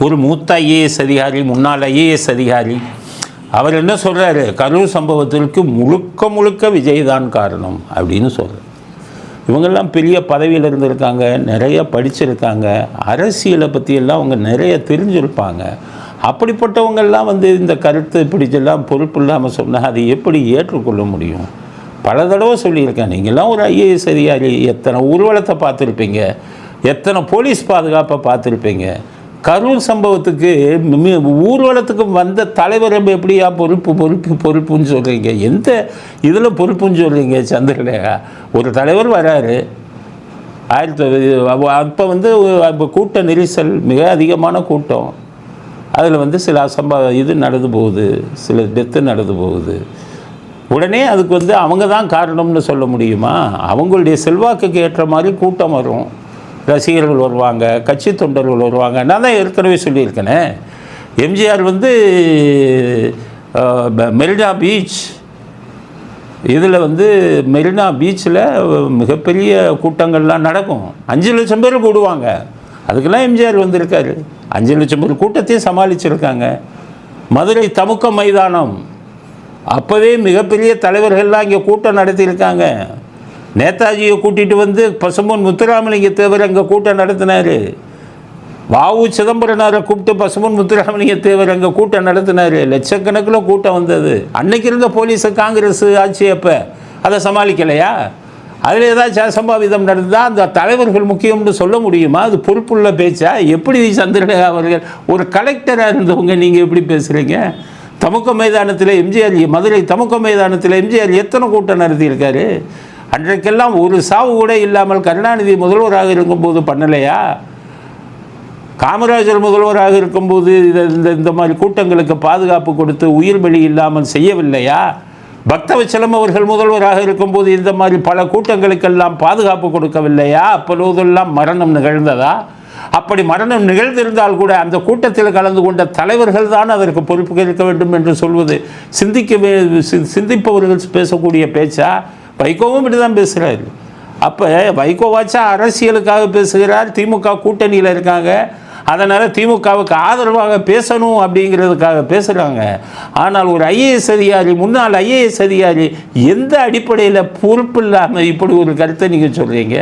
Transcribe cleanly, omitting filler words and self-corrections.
ஒரு மூத்த ஐஏஎஸ் அதிகாரி, முன்னாள் ஐஏஎஸ் அதிகாரி, அவர் என்ன சொல்கிறாரு, கரூர் சம்பவத்திற்கு முழுக்க முழுக்க விஜய் தான் காரணம் அப்படின்னு சொல்கிறார். இவங்கெல்லாம் பெரிய பதவியில் இருந்திருக்காங்க, நிறைய படிச்சிருக்காங்க, அரசியலை பற்றியெல்லாம் அவங்க நிறைய தெரிஞ்சிருப்பாங்க. அப்படிப்பட்டவங்கெல்லாம் இந்த கருத்து பிடிச்செல்லாம் பொறுப்பு இல்லாமல் சொன்னால் அதை எப்படி ஏற்றுக்கொள்ள முடியும்? பல தடவை சொல்லியிருக்கேன். நீங்கள்லாம் ஒரு ஐஏஎஸ் அதிகாரி, எத்தனை ஊர்வலத்தை பார்த்துருப்பீங்க, எத்தனை போலீஸ் பாதுகாப்பை பார்த்துருப்பீங்க. கரூர் சம்பவத்துக்கு ஊர்வலத்துக்கு வந்த தலைவர் எப்படியா பொறுப்புன்னு சொல்கிறீங்க? எந்த இதில் பொறுப்புன்னு சொல்கிறீங்க? சந்திரலேகா ஒரு தலைவர் வராரு, அப்போ கூட்ட நெரிசல் மிக அதிகமான கூட்டம், அதில் சில இது நடந்து போகுது, சில டெத்து நடந்து போகுது. உடனே அதுக்கு அவங்க தான் காரணம்னு சொல்ல முடியுமா? அவங்களுடைய செல்வாக்குக்கு ஏற்ற மாதிரி கூட்டம் வரும், ரசிகர்கள் வருவாங்க, கட்சி தொண்டர்கள் வருவாங்க. நான் தான் ஏற்கனவே சொல்லியிருக்கேனே, எம்ஜிஆர் மெரினா பீச், இதில் மெரினா பீச்சில் மிகப்பெரிய கூட்டங்கள்லாம் நடக்கும். 5 லட்சம் பேர் கூடுவாங்க. அதுக்கெல்லாம் எம்ஜிஆர் வந்திருக்காரு. 5 லட்சம் பேர் கூட்டத்தையும் சமாளிச்சிருக்காங்க. மதுரை தமுக்க மைதானம், அப்போவே மிகப்பெரிய தலைவர்கள்லாம் இங்கே கூட்டம் நடத்தியிருக்காங்க. நேதாஜியை கூட்டிகிட்டு பசும்பொன் முத்துராமலிங்க தேவர் அங்கே கூட்டம் நடத்தினார். வாவு சிதம்பரனாரை கூப்பிட்டு பசும்பொன் முத்துராமலிங்க தேவர் அங்கே கூட்டம் நடத்தினார். லட்சக்கணக்கில் கூட்டம் வந்தது. அன்னைக்கு இருந்த போலீஸை காங்கிரஸ் ஆட்சி அப்போ அதை சமாளிக்கலையா? அதில் ஏதாச்சும் அசம்பாவிதம் நடந்தால் அந்த தலைவர்கள் முக்கியம்னு சொல்ல முடியுமா? அது பொறுப்புள்ள பேச்சா? எப்படி சந்திரலேகா அவர்கள் ஒரு கலெக்டராக இருந்தவங்க நீங்கள் எப்படி பேசுகிறீங்க? தமுக்க மைதானத்தில் எம்ஜிஆர், மதுரை தமுக்க மைதானத்தில் எம்ஜிஆர் எத்தனை கூட்டம் நடத்தியிருக்காரு? அன்றைக்கெல்லாம் ஒரு சாவு கூட இல்லாமல் கருணாநிதி முதல்வராக இருக்கும்போது பண்ணலையா? காமராஜர் முதல்வராக இருக்கும்போது இந்த மாதிரி கூட்டங்களுக்கு பாதுகாப்பு கொடுத்து உயிர் பலி இல்லாமல் செய்யவில்லையா? பக்தவச்சலம் அவர்கள் முதல்வராக இருக்கும்போது இந்த மாதிரி பல கூட்டங்களுக்கெல்லாம் பாதுகாப்பு கொடுக்கவில்லையா? அப்பொழுதெல்லாம் மரணம் நிகழ்ந்ததா? அப்படி மரணம் நிகழ்ந்திருந்தால் கூட அந்த கூட்டத்தில் கலந்து கொண்ட தலைவர்கள் தான் அதற்கு பொறுப்பு இருக்க வேண்டும் என்று சொல்வது சிந்திப்பவர்கள் பேசக்கூடிய பேச்சா? வைகோவும் இப்படி தான் பேசுகிறார். அப்போ வைகோவாச்சா அரசியலுக்காக பேசுகிறார், திமுக கூட்டணியில் இருக்காங்க, அதனால் திமுகவுக்கு ஆதரவாக பேசணும் அப்படிங்கிறதுக்காக பேசுகிறாங்க. ஆனால் ஒரு ஐஏஎஸ் அதிகாரி, முன்னாள் ஐஏஎஸ் அதிகாரி எந்த அடிப்படையில் பொறுப்பு இல்லாமல் இப்படி ஒரு கருத்தை நீங்கள் சொல்கிறீங்க?